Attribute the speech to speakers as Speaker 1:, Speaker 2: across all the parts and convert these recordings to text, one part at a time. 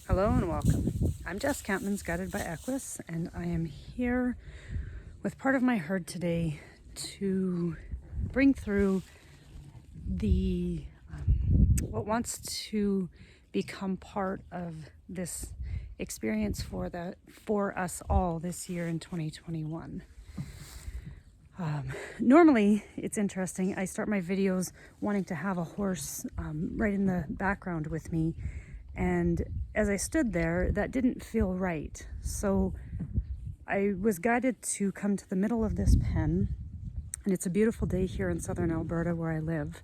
Speaker 1: Hello and welcome. I'm Jess Campman's Guided by Equus, and I am here with part of my herd today to bring through the what wants to become part of this experience for us all this year in 2021. Normally, it's interesting. I start my videos wanting to have a horse right in the background with me. And as I stood there, that didn't feel right. So I was guided to come to the middle of this pen. And it's a beautiful day here in southern Alberta where I live.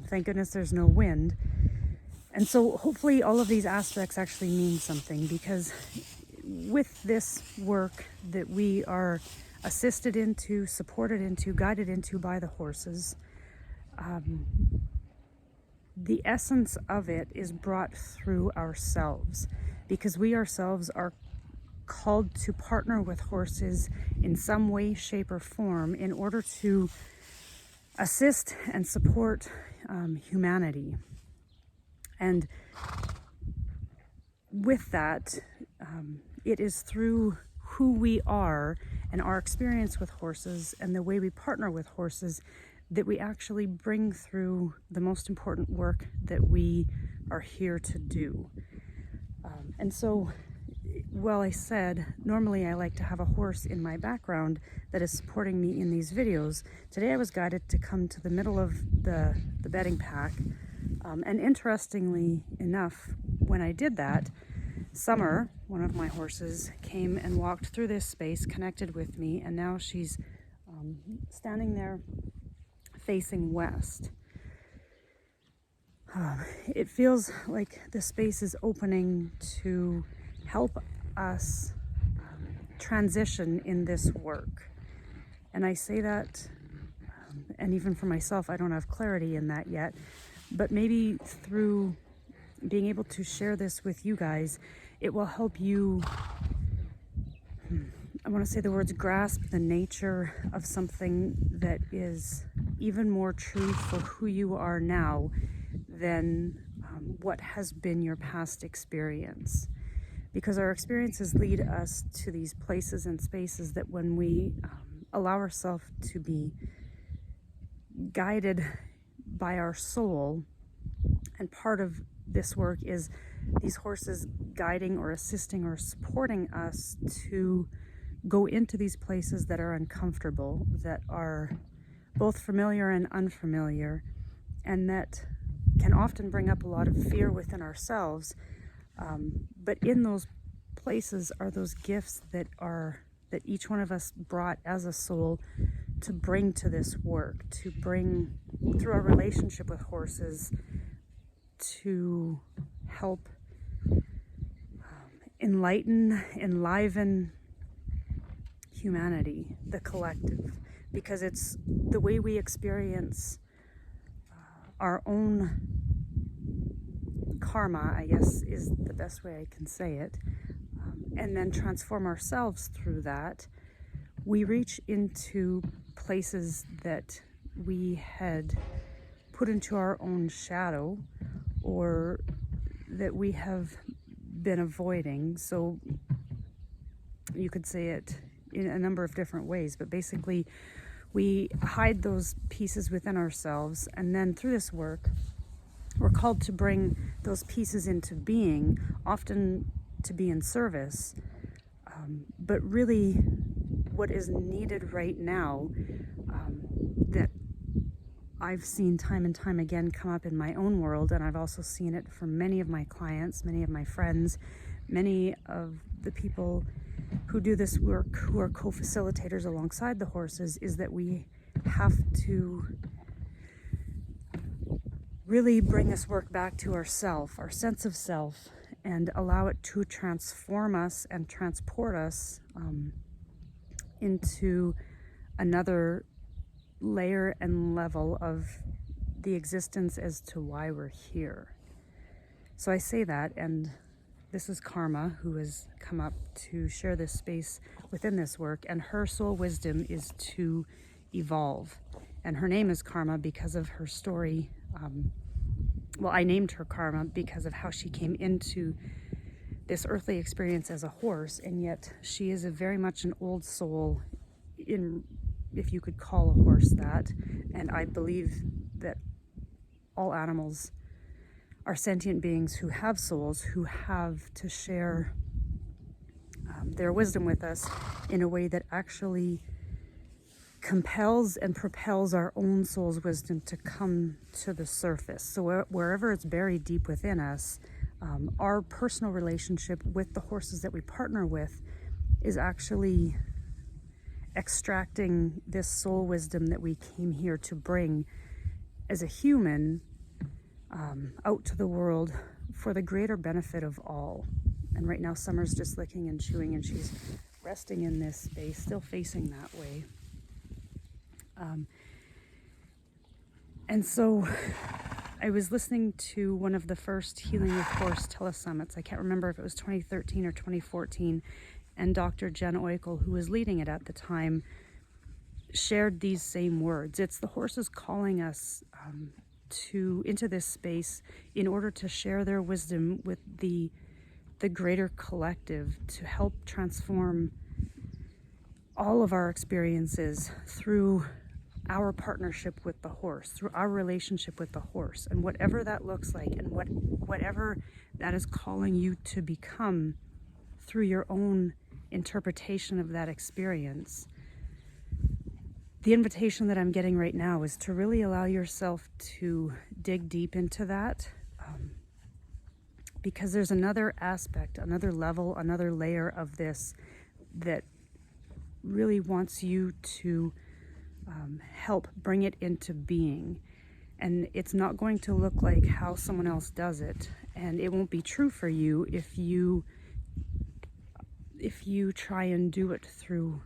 Speaker 1: Thank goodness there's no wind. And so hopefully all of these aspects actually mean something, because with this work that we are assisted into, supported into, guided into by the horses, the essence of it is brought through ourselves, because we ourselves are called to partner with horses in some way, shape, or form in order to assist and support humanity. And with that, it is through who we are and our experience with horses and the way we partner with horses that we actually bring through the most important work that we are here to do. And so, while I said normally I like to have a horse in my background that is supporting me in these videos, today I was guided to come to the middle of the bedding pack. And interestingly enough, when I did that, Summer, one of my horses, came and walked through this space, connected with me, and now she's standing there facing west. It feels like the space is opening to help us transition in this work. And I say that, and even for myself, I don't have clarity in that yet, but maybe through being able to share this with you guys, it will help you, I want to say the words, grasp the nature of something that is even more true for who you are now than what has been your past experience. Because our experiences lead us to these places and spaces that when we allow ourselves to be guided by our soul, and part of this work is these horses guiding or assisting or supporting us to go into these places that are uncomfortable, that are both familiar and unfamiliar, and that can often bring up a lot of fear within ourselves. But in those places are those gifts that each one of us brought as a soul to bring to this work, to bring through our relationship with horses, to help enliven humanity, the collective, because it's the way we experience our own karma, I guess is the best way I can say it, and then transform ourselves through that. We reach into places that we had put into our own shadow, or that we have been avoiding. So you could say it in a number of different ways, but basically we hide those pieces within ourselves, and then through this work we're called to bring those pieces into being, often to be in service, but really what is needed right now, that I've seen time and time again come up in my own world, and I've also seen it from many of my clients, many of my friends, many of the people who do this work, who are co-facilitators alongside the horses, is that we have to really bring this work back to ourself, our sense of self, and allow it to transform us and transport us into another layer and level of the existence as to why we're here. So I say that, and this is Karma, who has come up to share this space within this work, and her soul wisdom is to evolve. And her name is Karma because of her story. Well, I named her Karma because of how she came into this earthly experience as a horse, and yet she is very much an old soul, in, if you could call a horse that. And I believe that all animals are sentient beings who have souls, who have to share their wisdom with us in a way that actually compels and propels our own soul's wisdom to come to the surface. So wherever it's buried deep within us, our personal relationship with the horses that we partner with is actually extracting this soul wisdom that we came here to bring as a human out to the world for the greater benefit of all. And right now Summer's just licking and chewing, and she's resting in this space, still facing that way. And so I was listening to one of the first Healing with Horse telesummits. I can't remember if it was 2013 or 2014. And Dr. Jen Oikel, who was leading it at the time, shared these same words. It's the horses calling us into this space in order to share their wisdom with the greater collective, to help transform all of our experiences through our partnership with the horse, through our relationship with the horse, and whatever that looks like, and whatever that is calling you to become through your own interpretation of that experience. The invitation that I'm getting right now is to really allow yourself to dig deep into that, because there's another aspect, another level, another layer of this that really wants you to help bring it into being. And it's not going to look like how someone else does it, and it won't be true for you if you try and do it through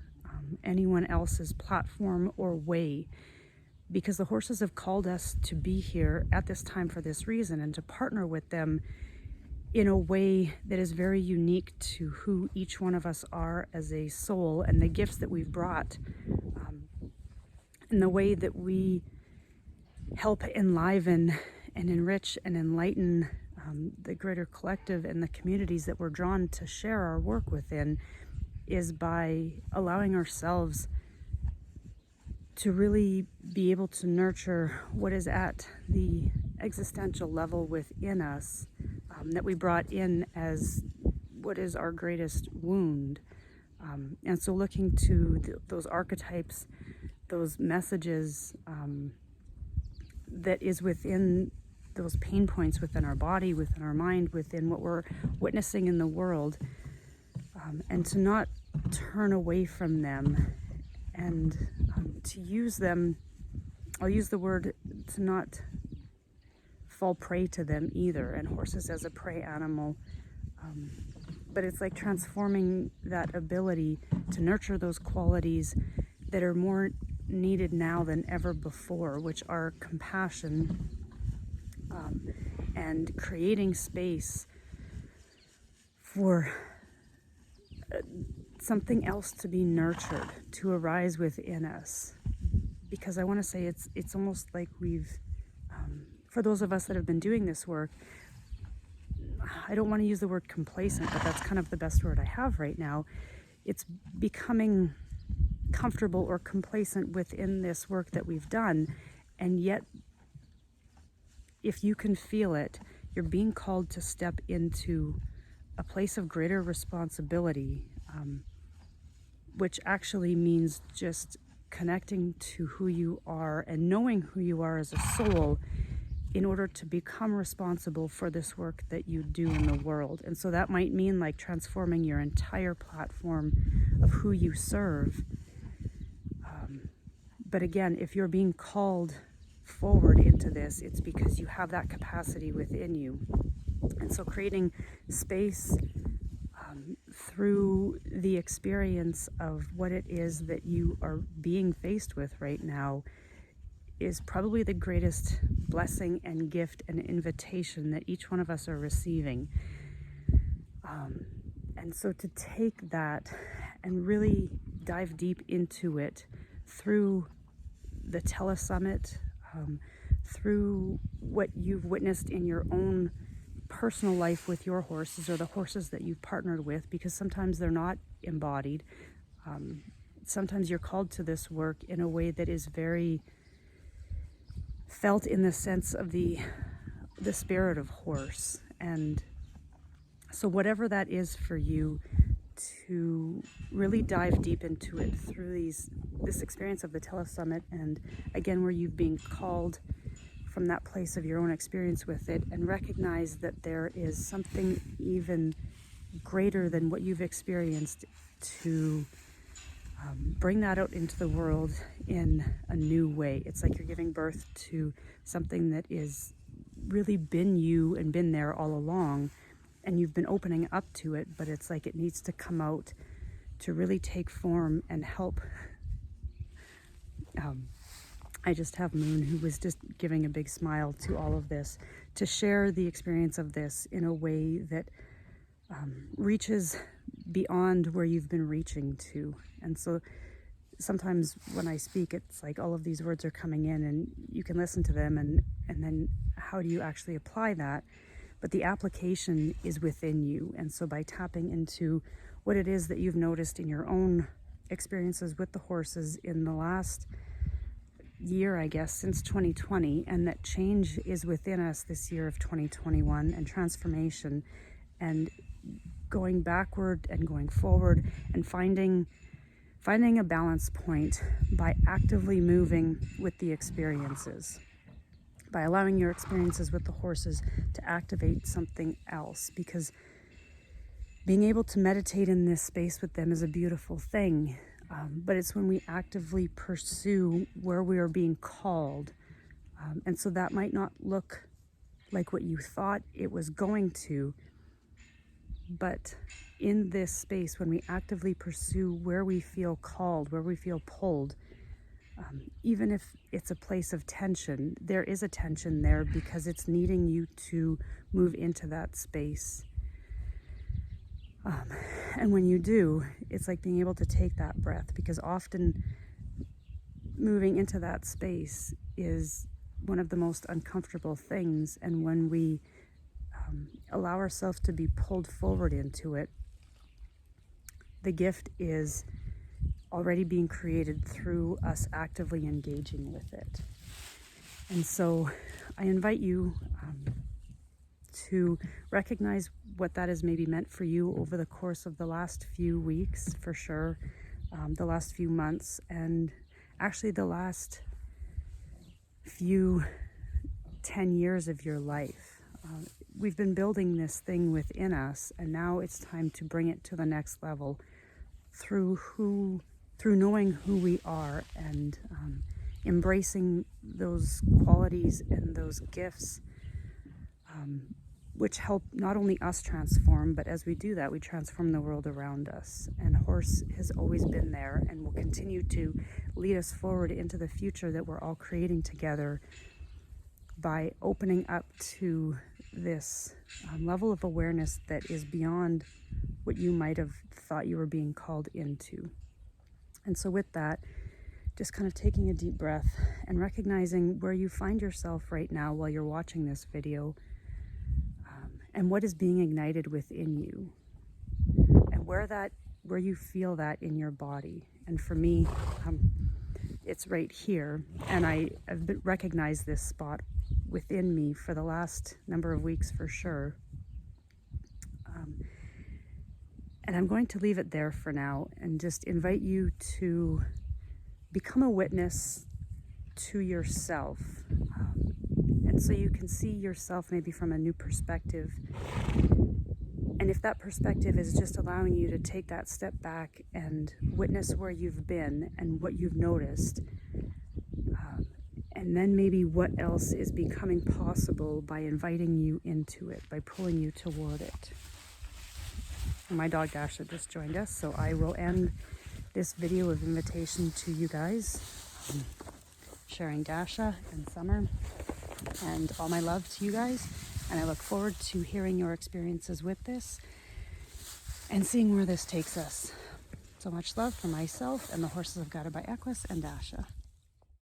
Speaker 1: anyone else's platform or way, because the horses have called us to be here at this time for this reason, and to partner with them in a way that is very unique to who each one of us are as a soul, and the gifts that we've brought, and the way that we help enliven and enrich and enlighten the greater collective and the communities that we're drawn to share our work within, is by allowing ourselves to really be able to nurture what is at the existential level within us, that we brought in as what is our greatest wound. And so looking to those archetypes, those messages that is within those pain points within our body, within our mind, within what we're witnessing in the world, and to not turn away from them, and to use them, I'll use the word, to not fall prey to them either. And horses as a prey animal, but it's like transforming that ability to nurture those qualities that are more needed now than ever before, which are compassion, and creating space for something else to be nurtured, to arise within us. Because I want to say it's almost like we've, for those of us that have been doing this work, I don't want to use the word complacent, but that's kind of the best word I have right now. It's becoming comfortable or complacent within this work that we've done, and yet if you can feel it, you're being called to step into a place of greater responsibility, which actually means just connecting to who you are and knowing who you are as a soul in order to become responsible for this work that you do in the world. And so that might mean like transforming your entire platform of who you serve. But again, if you're being called forward into this, it's because you have that capacity within you. And so creating space through the experience of what it is that you are being faced with right now is probably the greatest blessing and gift and invitation that each one of us are receiving. And so to take that and really dive deep into it through the telesummit, through what you've witnessed in your own personal life with your horses or the horses that you've partnered with, because sometimes they're not embodied. Sometimes you're called to this work in a way that is very felt in the sense of the spirit of horse. And so whatever that is for you, to really dive deep into it through this experience of the Telesummit, and again where you've been called from that place of your own experience with it, and recognize that there is something even greater than what you've experienced, to bring that out into the world in a new way. It's like you're giving birth to something that is really been you and been there all along, and you've been opening up to it, but it's like it needs to come out to really take form and help. I just have Moon, who was just giving a big smile to all of this, to share the experience of this in a way that reaches beyond where you've been reaching to. And so sometimes when I speak, it's like all of these words are coming in and you can listen to them, and then how do you actually apply that? But the application is within you. And so by tapping into what it is that you've noticed in your own experiences with the horses in the last year, I guess, since 2020, and that change is within us this year of 2021, and transformation, and going backward and going forward, and finding a balance point by actively moving with the experiences, by allowing your experiences with the horses to activate something else. Because being able to meditate in this space with them is a beautiful thing, but it's when we actively pursue where we are being called. And so that might not look like what you thought it was going to, but in this space, when we actively pursue where we feel called, where we feel pulled, even if it's a place of tension, there is a tension there because it's needing you to move into that space. And when you do, it's like being able to take that breath, because often moving into that space is one of the most uncomfortable things. And when we allow ourselves to be pulled forward into it, the gift is already being created through us actively engaging with it. And so I invite you to recognize what that has maybe meant for you over the course of the last few weeks, for sure, the last few months, and actually the last few 10 years of your life. We've been building this thing within us, and now it's time to bring it to the next level through knowing who we are, and embracing those qualities and those gifts, which help not only us transform, but as we do that, we transform the world around us. And horse has always been there and will continue to lead us forward into the future that we're all creating together, by opening up to this level of awareness that is beyond what you might have thought you were being called into. And so with that, just kind of taking a deep breath and recognizing where you find yourself right now while you're watching this video, and what is being ignited within you, and where you feel that in your body. And for me, it's right here, and I've recognized this spot within me for the last number of weeks for sure. And I'm going to leave it there for now, and just invite you to become a witness to yourself. And so you can see yourself maybe from a new perspective. And if that perspective is just allowing you to take that step back and witness where you've been and what you've noticed, and then maybe what else is becoming possible by inviting you into it, by pulling you toward it. And my dog Dasha just joined us, so I will end this video of invitation to you guys, sharing Dasha and Summer, and all my love to you guys. And I look forward to hearing your experiences with this and seeing where this takes us. So much love from myself and the Horses of Gaia by Equus and Dasha.